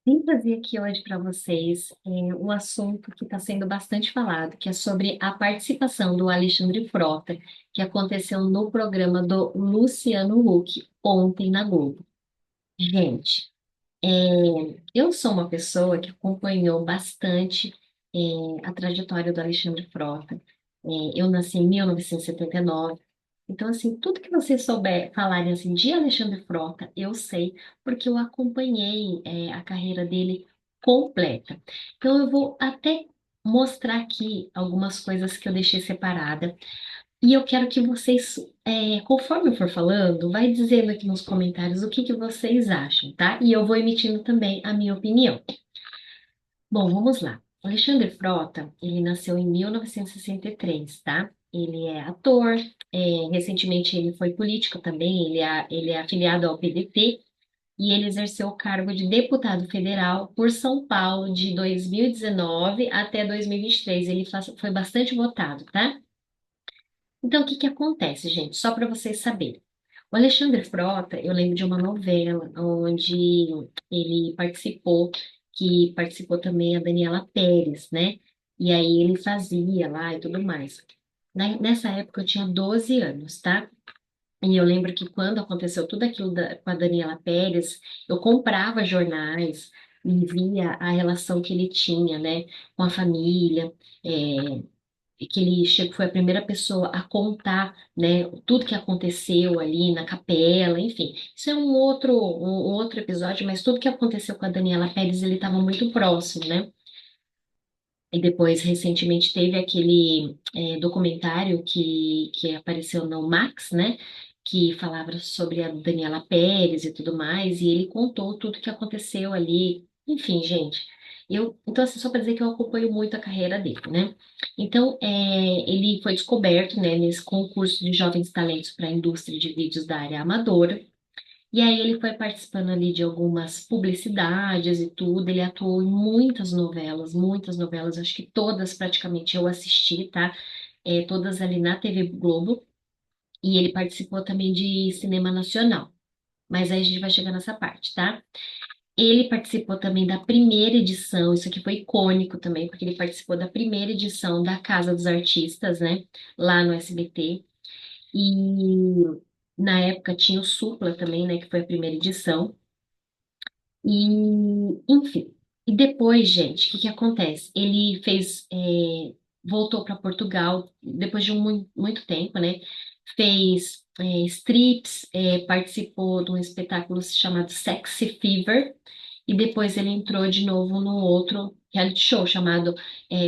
Vim trazer aqui hoje para vocês um assunto que está sendo bastante falado, que é sobre a participação do Alexandre Frota, que aconteceu no programa do Luciano Huck ontem na Globo. Gente, é, eu sou uma pessoa que acompanhou bastante a trajetória do Alexandre Frota. Eu nasci em 1979, então, assim, tudo que vocês souber falarem assim, de Alexandre Frota, eu sei, porque eu acompanhei a carreira dele completa. Então, eu vou até mostrar aqui algumas coisas que eu deixei separada. E eu quero que vocês, conforme eu for falando, vai dizendo aqui nos comentários o que que vocês acham, tá? E eu vou emitindo também a minha opinião. Bom, vamos lá. Alexandre Frota, ele nasceu em 1963, tá? Ele é ator, recentemente ele foi político também, ele é afiliado ao PDT e ele exerceu o cargo de deputado federal por São Paulo de 2019 até 2023. Ele foi bastante votado, tá? Então, o que que acontece, gente? Só para vocês saberem. O Alexandre Frota, eu lembro de uma novela onde ele participou, que participou também a Daniela Pérez, né? E aí ele fazia lá e tudo mais. Nessa época eu tinha 12 anos, tá? E eu lembro que quando aconteceu tudo aquilo com a Daniela Pérez, eu comprava jornais e via a relação que ele tinha, né, com a família. é, que ele chegou, foi a primeira pessoa a contar, né, tudo que aconteceu ali na capela, enfim. Isso é um outro episódio, mas tudo que aconteceu com a Daniela Pérez, ele estava muito próximo, né? E depois, recentemente, teve aquele documentário que apareceu no Max, né? Que falava sobre a Daniela Pérez e tudo mais, e ele contou tudo que aconteceu ali. Enfim, gente, então, assim, só para dizer que eu acompanho muito a carreira dele, né? Então, ele foi descoberto, né, nesse concurso de jovens talentos para a indústria de vídeos da área amadora. E aí ele foi participando ali de algumas publicidades e tudo. Ele atuou em muitas novelas, acho que todas praticamente eu assisti, tá? Todas ali na TV Globo. E ele participou também de cinema nacional. Mas aí a gente vai chegar nessa parte, tá? Ele participou também da primeira edição, isso aqui foi icônico também, porque ele participou da primeira edição da Casa dos Artistas, né? Lá no SBT. E na época tinha o Supla também, né? Que foi a primeira edição. E, enfim. E depois, gente, o que que acontece? Ele voltou para Portugal depois de muito tempo, né? Fez strips, participou de um espetáculo chamado Sexy Fever, e depois ele entrou de novo no outro reality show chamado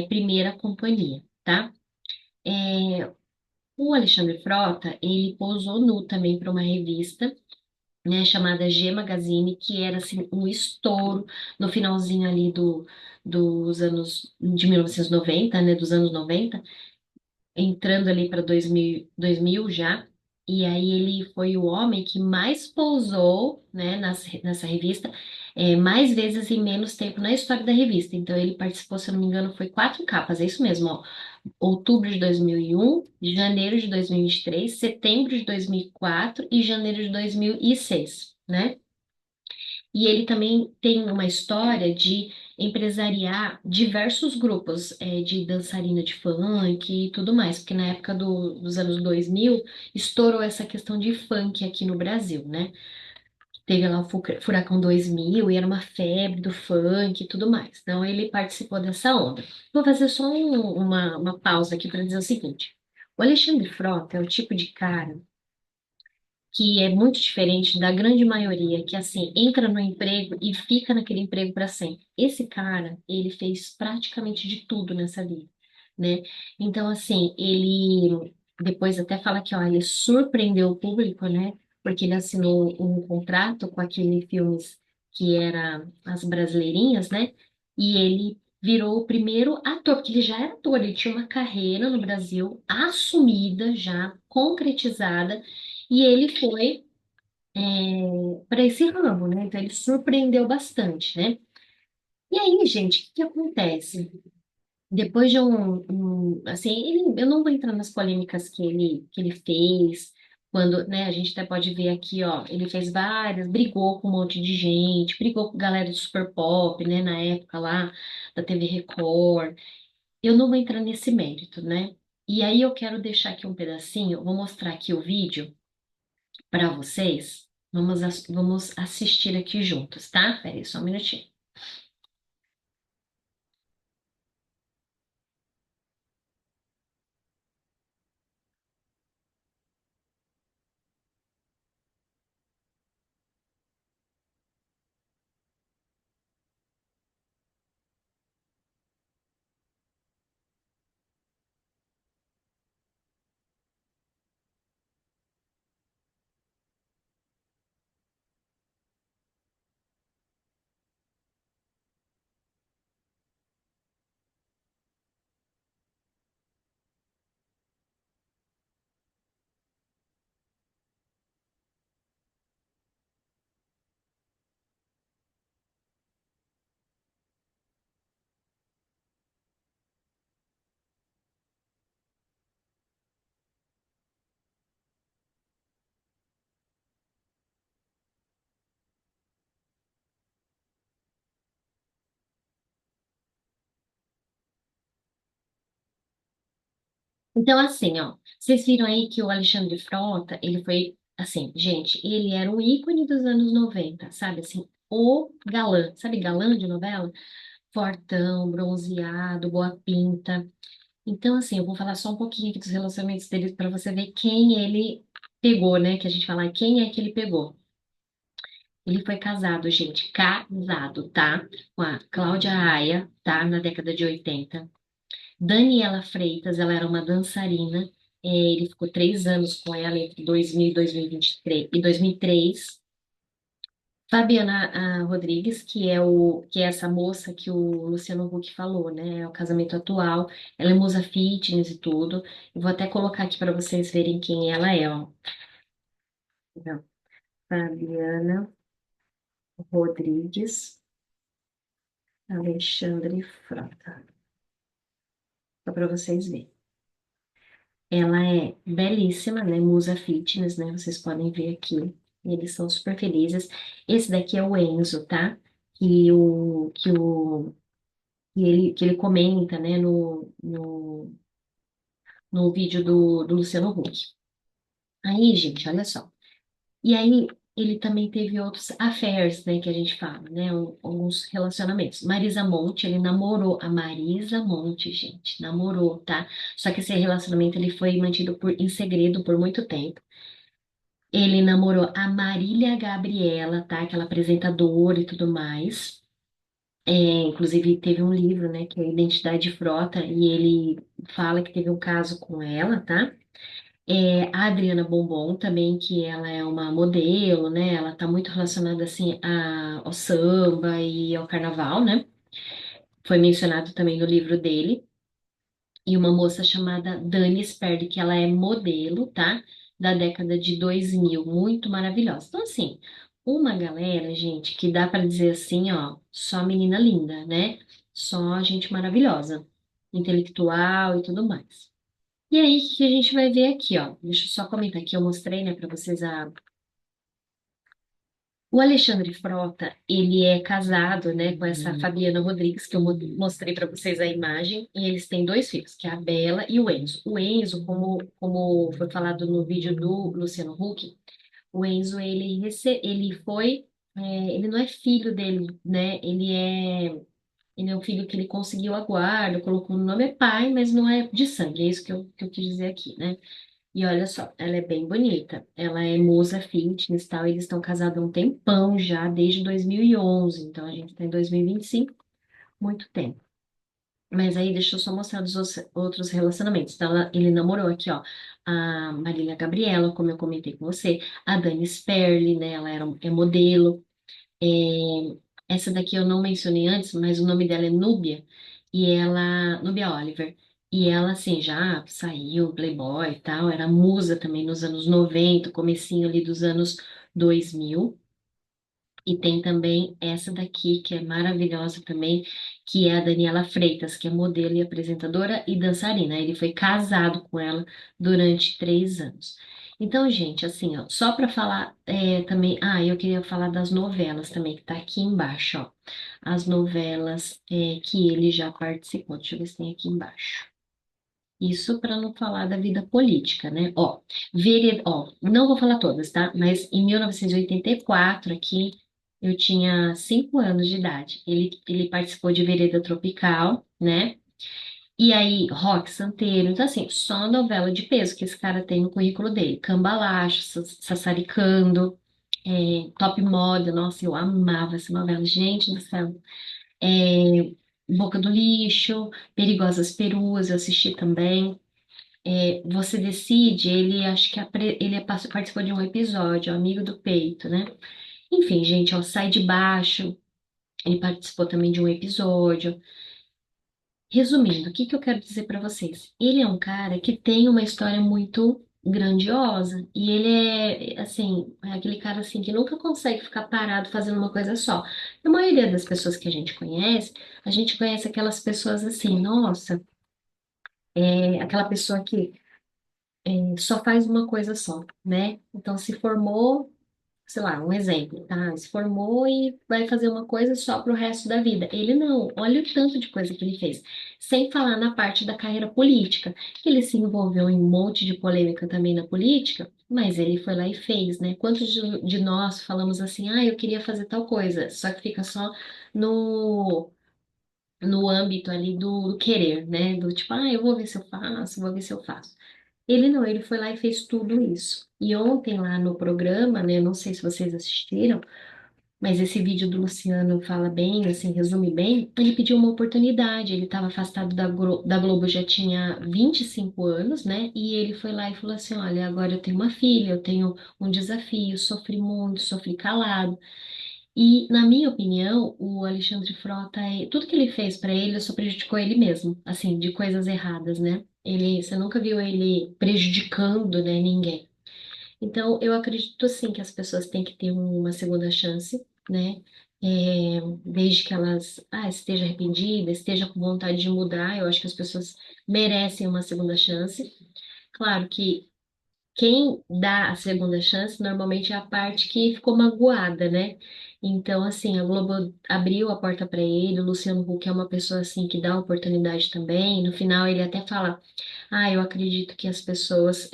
Primeira Companhia, tá? O Alexandre Frota, ele posou nu também para uma revista, né, chamada G Magazine, que era assim um estouro no finalzinho ali dos anos de 1990, né, dos anos 90, entrando ali para 2000 já. E aí ele foi o homem que mais pousou, né, nessa revista, mais vezes em menos tempo na história da revista. Então ele participou, se eu não me engano, foi 4 capas, é isso mesmo, ó. Outubro de 2001, janeiro de 2023, setembro de 2004 e janeiro de 2006, né? E ele também tem uma história de empresariar diversos grupos de dançarina de funk e tudo mais, porque na época dos anos 2000 estourou essa questão de funk aqui no Brasil, né? Teve lá o Furacão 2000 e era uma febre do funk e tudo mais. Então ele participou dessa onda. Vou fazer só uma pausa aqui para dizer o seguinte: o Alexandre Frota é o tipo de cara que é muito diferente da grande maioria, que assim, entra no emprego e fica naquele emprego para sempre. Esse cara, ele fez praticamente de tudo nessa vida, né? Então, assim, ele depois até fala que, ó, ele surpreendeu o público, né? Porque ele assinou um contrato com aquele filmes que era As Brasileirinhas, né? E ele virou o primeiro ator, porque ele já era ator, ele tinha uma carreira no Brasil assumida, já concretizada, e ele foi para esse ramo, né? Então ele surpreendeu bastante, né? E aí, gente, o que que acontece? Depois de assim, eu não vou entrar nas polêmicas que ele fez, quando, né, a gente até pode ver aqui, ó, ele fez várias, brigou com um monte de gente, brigou com galera do Super Pop, né, na época lá da TV Record. Eu não vou entrar nesse mérito, né? E aí eu quero deixar aqui um pedacinho, vou mostrar aqui o vídeo para vocês. Vamos assistir aqui juntos, tá? Pera aí, só um minutinho. Então, assim, ó, vocês viram aí que o Alexandre Frota, ele foi, assim, gente, ele era um ícone dos anos 90, sabe, assim, o galã, sabe, galã de novela? Fortão, bronzeado, boa pinta. Então, assim, eu vou falar só um pouquinho aqui dos relacionamentos dele para você ver quem ele pegou, né, que a gente fala, quem é que ele pegou. Ele foi casado, gente, casado, tá? Com a Cláudia Raia, tá? Na década de 80. Daniela Freitas, ela era uma dançarina. Ele ficou 3 anos com ela entre 2000 e 2023 e 2003. Fabiana Rodrigues, que é essa moça que o Luciano Huck falou, né? É o casamento atual. Ela é musa fitness e tudo. Eu vou até colocar aqui para vocês verem quem ela é, ó. Então, Fabiana Rodrigues, Alexandre Frota. Só para vocês verem. Ela é belíssima, né? Musa Fitness, né? Vocês podem ver aqui. Eles são super felizes. Esse daqui é o Enzo, tá? Que ele comenta, né? No vídeo do Luciano Huck. Aí, gente, olha só. E aí, ele também teve outros affairs, né? Que a gente fala, né? Alguns relacionamentos. Marisa Monte, ele namorou a Marisa Monte, gente. Namorou, tá? Só que esse relacionamento ele foi mantido em segredo por muito tempo. Ele namorou a Marília Gabriela, tá? Aquela apresentadora e tudo mais. Inclusive, teve um livro, né, que é Identidade Frota, e ele fala que teve um caso com ela, tá? A Adriana Bombom também, que ela é uma modelo, né? Ela tá muito relacionada, assim, ao samba e ao carnaval, né? Foi mencionado também no livro dele. E uma moça chamada Dani Sperry, que ela é modelo, tá? Da década de 2000, muito maravilhosa. Então, assim, uma galera, gente, que dá para dizer assim, ó, só menina linda, né? Só gente maravilhosa, intelectual e tudo mais. E aí, o que a gente vai ver aqui, ó? Deixa eu só comentar aqui, eu mostrei, né, para vocês o Alexandre Frota, ele é casado, né, com essa Fabiana Rodrigues, que eu mostrei para vocês a imagem, e eles têm dois filhos, que é a Bela e o Enzo. O Enzo, como foi falado no vídeo do Luciano Huck, o Enzo, ele foi, ele não é filho dele, né, ele é um filho que ele conseguiu a guarda, colocou no nome é pai, mas não é de sangue, é isso que eu quis dizer aqui, né? E olha só, ela é bem bonita. Ela é musa fitness e tal. Eles estão casados há um tempão já, desde 2011. Então a gente está em 2025, muito tempo. Mas aí deixa eu só mostrar dos outros relacionamentos. Então ele namorou aqui, ó, a Marília Gabriela, como eu comentei com você, a Dani Sperling, né? Ela é modelo. É, essa daqui eu não mencionei antes, mas o nome dela é Núbia, Núbia Oliver. E ela, assim, já saiu, Playboy e tal, era musa também nos anos 90, comecinho ali dos anos 2000. E tem também essa daqui, que é maravilhosa também, que é a Daniela Freitas, que é modelo e apresentadora e dançarina. Ele foi casado com ela durante 3 anos. Então, gente, assim, ó, só para falar também, eu queria falar das novelas também, que tá aqui embaixo, ó. As novelas que ele já participou. Deixa eu ver se tem aqui embaixo. Isso para não falar da vida política, né? Ó, não vou falar todas, tá? Mas em 1984, aqui, eu tinha 5 anos de idade. Ele participou de Vereda Tropical, né? E aí, Rock Santeiro, então assim, só novela de peso que esse cara tem no currículo dele. Cambalacho, Sassaricando, Top Model, nossa, eu amava essa novela, gente do céu. É, Boca do Lixo, Perigosas Peruas, eu assisti também. Você Decide, ele acho que participou de um episódio, Amigo do Peito, né? Enfim, gente, ó, Sai de Baixo, ele participou também de um episódio. Resumindo, o que que eu quero dizer para vocês? Ele é um cara que tem uma história muito grandiosa e ele é, assim, é aquele cara assim que nunca consegue ficar parado fazendo uma coisa só. A maioria das pessoas que a gente conhece aquelas pessoas assim, nossa, aquela pessoa que só faz uma coisa só, né? Então se formou, sei lá, um exemplo, tá? Se formou e vai fazer uma coisa só pro resto da vida. Ele não, olha o tanto de coisa que ele fez. Sem falar na parte da carreira política. Ele se envolveu em um monte de polêmica também na política, mas ele foi lá e fez, né? Quantos de nós falamos assim, eu queria fazer tal coisa, só que fica só no. No âmbito ali do querer, né? Do tipo, eu vou ver se eu faço, vou ver se eu faço. Ele não, ele foi lá e fez tudo isso. E ontem lá no programa, né, não sei se vocês assistiram, mas esse vídeo do Luciano fala bem, assim, resume bem. Ele pediu uma oportunidade, ele estava afastado da Globo já tinha 25 anos, né? E ele foi lá e falou assim: Olha, agora eu tenho uma filha, eu tenho um desafio, sofri muito, sofri calado. E, na minha opinião, o Alexandre Frota, tudo que ele fez para ele só prejudicou ele mesmo, assim, de coisas erradas, né? Você nunca viu ele prejudicando, né, ninguém. Então, eu acredito sim que as pessoas têm que ter uma segunda chance, né? Desde que elas estejam arrependidas, estejam com vontade de mudar, eu acho que as pessoas merecem uma segunda chance. Claro que quem dá a segunda chance normalmente é a parte que ficou magoada, né? Então, assim, a Globo abriu a porta para ele, o Luciano Huck é uma pessoa assim que dá oportunidade também. No final, ele até fala: eu acredito que as pessoas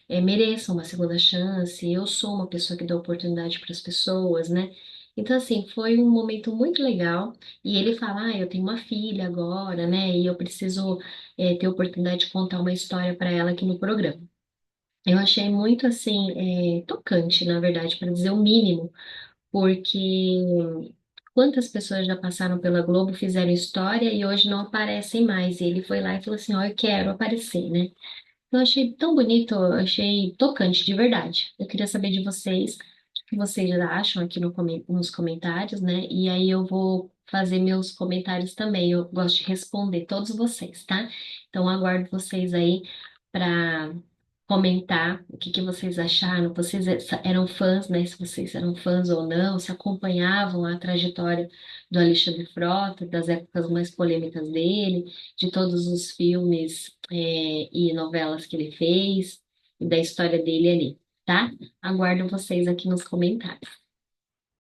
mereçam uma segunda chance. Eu sou uma pessoa que dá oportunidade para as pessoas, né? Então, assim, foi um momento muito legal. E ele fala: eu tenho uma filha agora, né? E eu preciso ter oportunidade de contar uma história para ela aqui no programa. Eu achei muito assim, tocante, na verdade, para dizer o mínimo, porque quantas pessoas já passaram pela Globo, fizeram história e hoje não aparecem mais. E ele foi lá e falou assim: eu quero aparecer, né? Eu achei tão bonito, eu achei tocante, de verdade. Eu queria saber de vocês, o que vocês acham aqui nos comentários, né? E aí eu vou fazer meus comentários também. Eu gosto de responder todos vocês, tá? Então aguardo vocês aí para comentar o que que vocês acharam. Vocês eram fãs, né? Se vocês eram fãs ou não, se acompanhavam a trajetória do Alexandre Frota, das épocas mais polêmicas dele, de todos os filmes, e novelas que ele fez, e da história dele ali, tá? Aguardo vocês aqui nos comentários.